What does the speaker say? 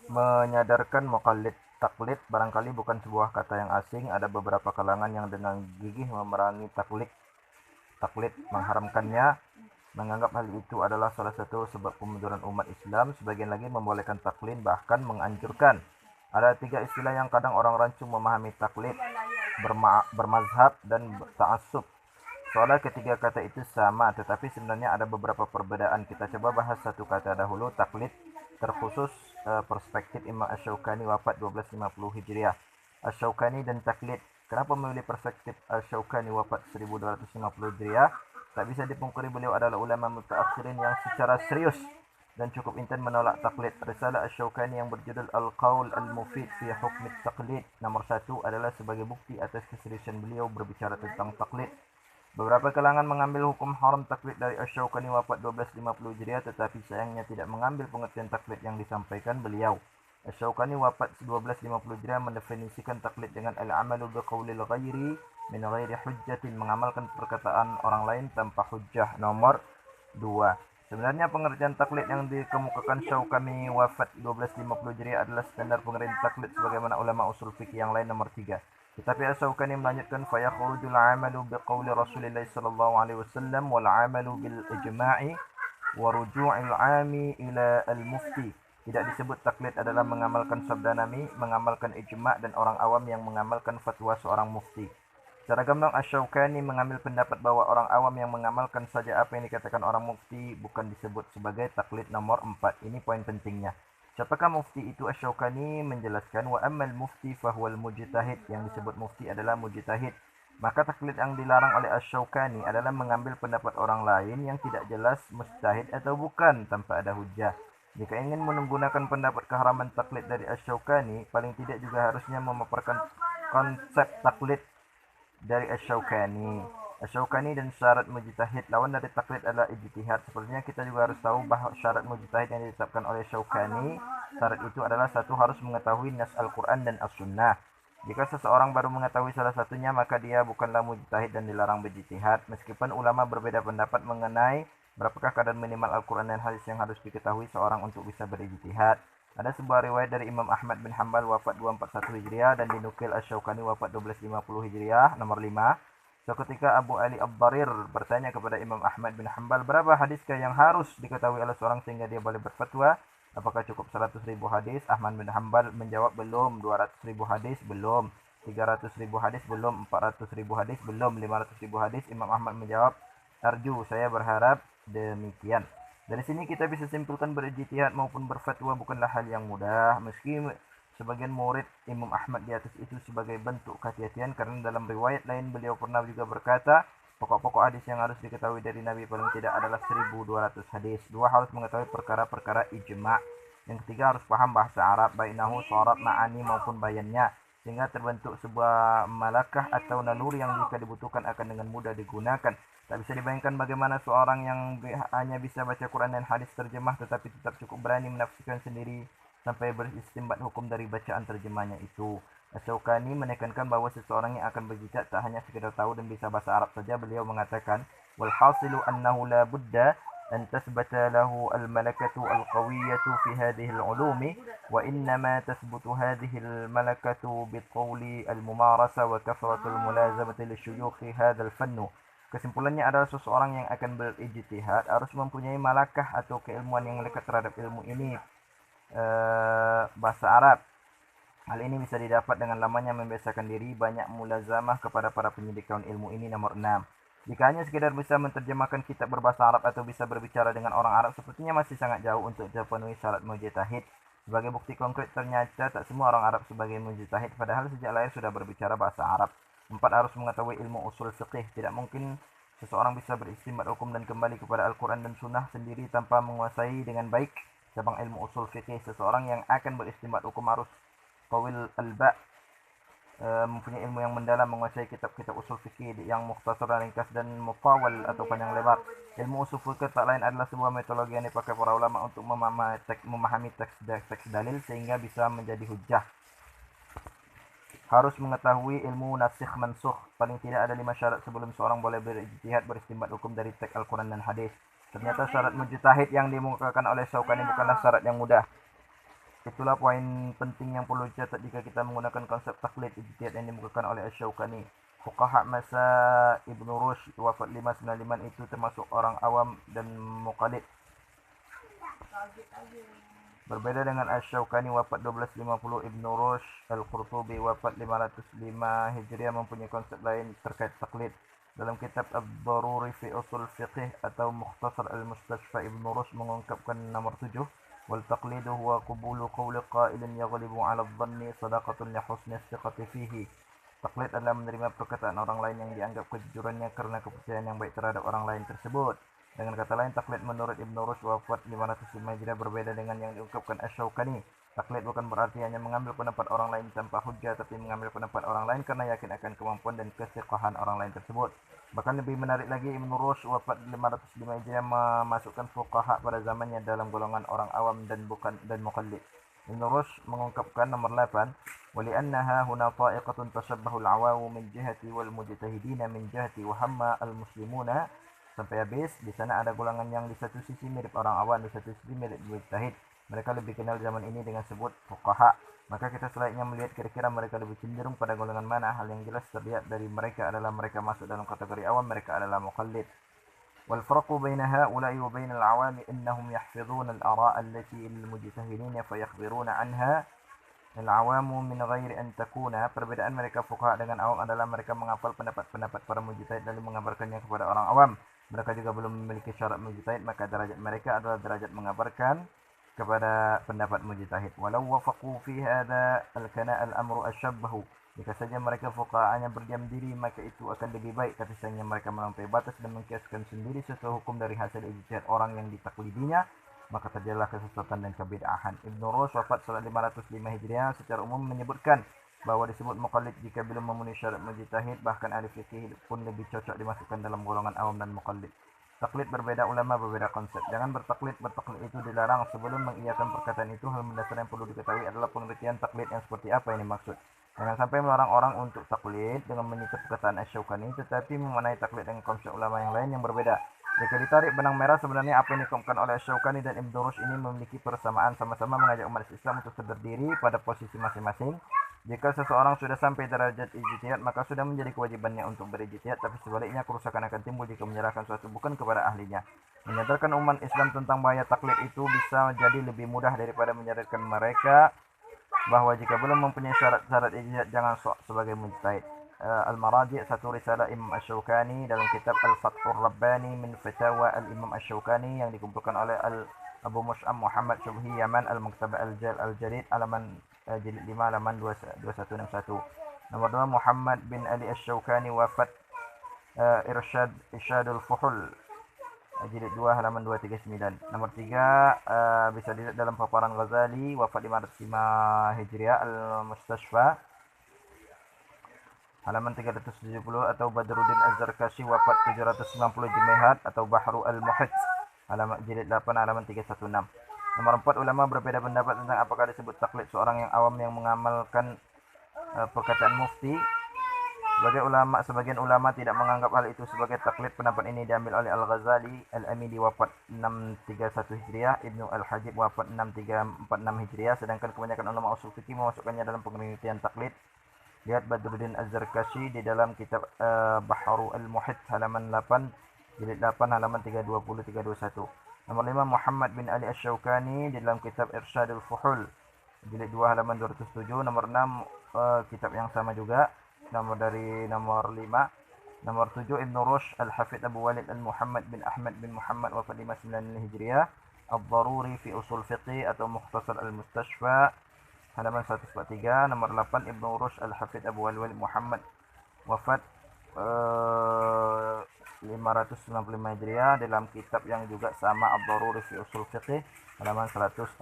Menyadarkan muqallid taklid barangkali bukan sebuah kata yang asing. Ada beberapa kalangan yang dengan gigih memerangi taklid mengharamkannya, menganggap hal itu adalah salah satu sebab kemunduran umat Islam. Sebagian lagi membolehkan taklid, bahkan menganjurkan. Ada tiga istilah yang kadang orang rancu memahami taklid: bermazhab dan ta'assub. Soalnya ketiga kata itu sama, tetapi sebenarnya ada beberapa perbedaan. Kita coba bahas satu kata dahulu, taklid. Terkhusus perspektif Imam Asy-Syaukani wafat 1250 Hijriah. Asy-Syaukani dan taklid. Kenapa memilih perspektif Asy-Syaukani wafat 1250 Hijriah? Tak bisa dipungkiri beliau adalah ulama mutaakhirin yang secara serius dan cukup intent menolak taklid. Risalah Asy-Syaukani yang berjudul Al-Qaul Al-Mufid fi Hukm Taklid nomor 1 adalah sebagai bukti atas keseriusan beliau berbicara tentang taklid. Beberapa kalangan mengambil hukum haram taklid dari Asy-Syaukani wafat 1250 Hijriah, tetapi sayangnya tidak mengambil pengertian taklid yang disampaikan beliau. Asy-Syaukani wafat 1250 Hijriah mendefinisikan taklid dengan al-amalu biqaulil ghairi min ghairi hujjatin, mengamalkan perkataan orang lain tanpa hujjah. Nomor 2. Sebenarnya pengertian taklid yang dikemukakan Syaukani wafat 1250 Hijriah adalah standar pengertian taklid sebagaimana ulama usul fikih yang lain. Nomor 3. Tetapi Asy-Syaukani melanjutkan fayakhurujul 'amalu biqauli Rasulillah sallallahu alaihi wasallam wal 'amalu bil ijma'i wa ruju'il 'ami ila al-mufti. Tidak disebut taklid adalah mengamalkan sabda Nabi, mengamalkan ijma' dan orang awam yang mengamalkan fatwa seorang mufti. Secara gamblang Asy-Syaukani mengambil pendapat bahwa orang awam yang mengamalkan saja apa yang dikatakan orang mufti bukan disebut sebagai taklid. Nomor 4. Ini poin pentingnya. Siapakah mufti itu? Asy-Syaukani menjelaskan wa ammal mufti fahuwal mujtahid. Yang disebut mufti adalah mujtahid. Maka taklid yang dilarang oleh Asy-Syaukani adalah mengambil pendapat orang lain yang tidak jelas mujtahid atau bukan tanpa ada hujah. Jika ingin menggunakan pendapat keharaman taklid dari Asy-Syaukani, paling tidak juga harusnya memaparkan konsep taklid dari Asy-Syaukani. Asy-Syaukani dan syarat mujtahid. Lawan dari taklid adalah ijtihad. Sepertinya kita juga harus tahu bahwa syarat mujtahid yang ditetapkan oleh Syaukani, syarat itu adalah satu, harus mengetahui nas Al-Quran dan As-Sunnah. Jika seseorang baru mengetahui salah satunya, maka dia bukanlah mujtahid dan dilarang berijtihad. Meskipun ulama berbeda pendapat mengenai berapakah kadar minimal Al-Quran dan hadis yang harus diketahui seorang untuk bisa berijtihad. Ada sebuah riwayat dari Imam Ahmad bin Hanbal wafat 241 Hijriah dan dinukil Asy-Syaukani wafat 1250 Hijriah. Nomor 5. Seketika Abu Ali Ad-Dharir bertanya kepada Imam Ahmad bin Hanbal, berapa hadiskah yang harus diketahui oleh seorang sehingga dia boleh berfatwa? Apakah cukup 100.000 hadis? Ahmad bin Hanbal menjawab, belum. 200.000 hadis? Belum. 300.000 hadis? Belum. 400.000 hadis? Belum. 500.000 hadis? Imam Ahmad menjawab, arju, saya berharap demikian. Dari sini kita bisa simpulkan berijtihad maupun berfatwa bukanlah hal yang mudah, meski sebagian murid Imam Ahmad di atas itu sebagai bentuk kehati-hatian, karena dalam riwayat lain beliau pernah juga berkata, pokok-pokok hadis yang harus diketahui dari Nabi paling tidak adalah 1.200 hadis. Dua, harus mengetahui perkara-perkara ijma'. Yang ketiga, harus paham bahasa Arab, baik nahu, syarat, ma'ani maupun bayannya, sehingga terbentuk sebuah malakah atau naluri yang jika dibutuhkan akan dengan mudah digunakan. Tak bisa dibayangkan bagaimana seorang yang hanya bisa baca Quran dan hadis terjemah tetapi tetap cukup berani menafsirkan sendiri sampai beristimbat hukum dari bacaan terjemahnya itu. Asy-Syaukani menekankan bahwa seseorang yang akan berijtihad tak hanya sekedar tahu dan bisa bahasa Arab saja. Beliau mengatakan, wal hasilu annahu la budda an tasbata lahu al malakatu al qawiyyatu fi hadhihi al ulumi wa innama tasbutu hadhihi al malakatu bi tawli al mumarasa wa kathratu al mulazamati li syuyukhi hadha al fannu. Kesimpulannya adalah seseorang yang akan berijtihad harus mempunyai malakah atau keilmuan yang lekat terhadap ilmu ini, bahasa Arab. Hal ini bisa didapat dengan lamanya membiasakan diri banyak mulazamah kepada para penyidik tahun ilmu ini. Nomor 6. Jika hanya sekedar bisa menerjemahkan kitab berbahasa Arab atau bisa berbicara dengan orang Arab, sepertinya masih sangat jauh untuk terpenuhi syarat mujtahid. Sebagai bukti konkret, ternyata tak semua orang Arab sebagai mujtahid, padahal sejak lahir sudah berbicara bahasa Arab. 4. Harus mengetahui ilmu usul fiqih. Tidak mungkin seseorang bisa beristimbat hukum dan kembali kepada Al-Quran dan Sunnah sendiri tanpa menguasai dengan baik cabang ilmu usul fiqih. Seseorang yang akan beristimbat hukum harus qawil alba, mempunyai ilmu yang mendalam, menguasai kitab-kitab usul fikih yang mukhtasar dan ringkas dan mutawal atau panjang lebar. Ilmu usul fikih tak lain adalah sebuah metodologi yang dipakai para ulama untuk memahami teks dalil sehingga bisa menjadi hujjah. Harus mengetahui ilmu nasikh mansukh. Paling tidak ada 5 syarat sebelum seorang boleh berijtihad beristimbat hukum dari teks Al-Quran dan hadis. Ternyata syarat mujtahid yang dimukakan oleh Syaukani bukanlah syarat yang mudah. Itulah poin penting yang perlu dicatat jika kita menggunakan konsep taklid ijtihad yang dimukakan oleh Asy-Syaukani. Fuqaha masa Ibnu Rushd wafat 595 itu termasuk orang awam dan muqallid. Berbeda dengan Asy-Syaukani wafat 1250, Ibnu Rushd, Al-Qurtubi wafat 505 Hijriah mempunyai konsep lain terkait taklid. Dalam kitab Ad-Daruri fi Usul Fiqh atau Mukhtasar Al-Mustashfa, Ibnu Rushd mengungkapkan nomor 7, wal taqlidu huwa qubulu qawli qailin yaghlibu 'ala adh-dhanni sadaqatun li husni thiqati fihi. Taklid adalah menerima perkataan orang lain yang dianggap kejujurannya karena kepercayaan yang baik terhadap orang lain tersebut. Dengan kata lain, taklid menurut Ibnu Rushd wafat 505 Hijriah berbeda dengan yang diungkapkan Asy-Syaukani. Taklid bukan berarti hanya mengambil pendapat orang lain tanpa hujjah, tapi mengambil pendapat orang lain karena yakin akan kemampuan dan kesiqahan orang lain tersebut. Bahkan lebih menarik lagi, Ibnu Rushd wafat 505 Hijriah memasukkan fuqaha pada zamannya dalam golongan orang awam dan muqallid. Ibnu Rushd mengungkapkan nomor 8, wali'annaha huna ta'iqatun tashabbahu al-awamu min jihati wal mujtahidina min jihati wa hamma al-muslimuna, sampai habis. Di sana ada golongan yang di satu sisi mirip orang awam, di satu sisi mirip mujtahid. Mereka lebih kenal zaman ini dengan sebut fuqaha. Maka kita sebaiknya melihat kira-kira mereka lebih cenderung pada golongan mana. Hal yang jelas terlihat dari mereka adalah mereka masuk dalam kategori awam, mereka adalah muqallid. Wal farqu baina ha'ula'i wa baina al-'awami innahum yahfizuna al-ara'a allati lil-mujtahidin fayakhbiruna 'anha al-'awamu min ghairi an takuna. Perbedaan mereka fuqaha dengan awam adalah mereka menghafal pendapat-pendapat para mujtahid lalu mengabarkannya kepada orang awam. Mereka juga belum memiliki syarat mujtahid, maka derajat mereka adalah derajat mengabarkan kepada pendapat mujtahid. Walau wafaqu fi hadza al-kana al-amru asyabbahu. Jika saja mereka fuqaha hanya berdiam diri, maka itu akan lebih baik. Tapi sayangnya mereka melampaui batas dan mengkiaskan sendiri sesuatu hukum dari hasil ijtihad orang yang ditaklidinya, maka terjadilah kesesatan dan kebid'ahan. Ibnu Rushd wafat 505 Hijriah secara umum menyebutkan bahwa disebut muqallid jika belum memenuhi syarat mujtahid, bahkan ahli fikih pun lebih cocok dimasukkan dalam golongan awam dan muqallid. Taklid berbeda ulama, berbeda konsep. Jangan bertaklid itu dilarang. Sebelum mengiyakan perkataan itu, hal mendasar yang perlu diketahui adalah pengertian taklid yang seperti apa yang dimaksud. Jangan sampai melarang orang untuk taklid dengan menyebut perkataan Asy-Syaukani, tetapi memaknai taklid dengan konsep ulama yang lain yang berbeda. Jika ditarik benang merah, sebenarnya apa yang dikemukakan oleh Asy-Syaukani dan Ibnu Rushd ini memiliki persamaan, sama-sama mengajak umat Islam untuk berdiri pada posisi masing-masing. Jika seseorang sudah sampai derajat ijtihad, maka sudah menjadi kewajibannya untuk berijtihad, tapi sebaliknya kerusakan akan timbul jika menyerahkan suatu bukan kepada ahlinya. Menyadarkan umat Islam tentang bahaya taklid itu bisa jadi lebih mudah daripada menyadarkan mereka bahwa jika belum mempunyai syarat-syarat ijtihad, jangan sok sebagai mujtahid. Al-Maraji', satu risalah Imam Asy-Syaukani dalam kitab Al-Fathur Rabbani min Fatawa al-Imam Asy-Syaukani yang dikumpulkan oleh Abu Mus'ab Muhammad Syubhi Yaman, Al-Muktaba Al-Jadid, halaman jilid 5 halaman 2161. Nomor 2, Muhammad bin Ali Asy-Syaukani wafat Irsyadul Fuhul, jilid 2 halaman 239. Nomor 3, bisa dilihat dalam paparan Ghazali wafat 505 Hijriah, Al-Mustashfa halaman 370, atau Badruddin Az-Zarkashi wafat 790 Jumaihad atau Bahru Al-Muhit halaman jilid 8 halaman 316. Nomor 4, ulama berbeda pendapat tentang apakah disebut taklid seorang yang awam yang mengamalkan perkataan mufti. Sebagian ulama tidak menganggap hal itu sebagai taklid. Pendapat ini diambil oleh Al-Ghazali. Al-Amidi wafat 631 Hijriah, Ibnu Al-Hajib wafat 6346 Hijriah, sedangkan kebanyakan ulama usul fikih memasukkannya dalam pengertian taklid. Lihat Badruddin Az-Zarkashi di dalam kitab Bahru Al-Muhit halaman 8 jilid 8 halaman 320-321. Nomor 5, Muhammad bin Ali Asy-Syaukani di dalam kitab Irsyadul Fuhul jilid 2 halaman 207. Nomor 6, kitab yang sama juga, nomor 5. Nomor 7, Ibnu Rushd Al-Hafidh Abu Walid Al-Muhammad bin Ahmad bin Muhammad wafat 59 Hijriah, Ad-Daruri fi Usul Fiqh atau Mukhtasar Al-Mustashfa halaman 143. Nomor 8, Ibnu Rushd Al-Hafidh Abu Walid Muhammad wafat 595 Hijriah dalam kitab yang juga sama, Ad-Daruri fi Usul Fiqh halaman 144.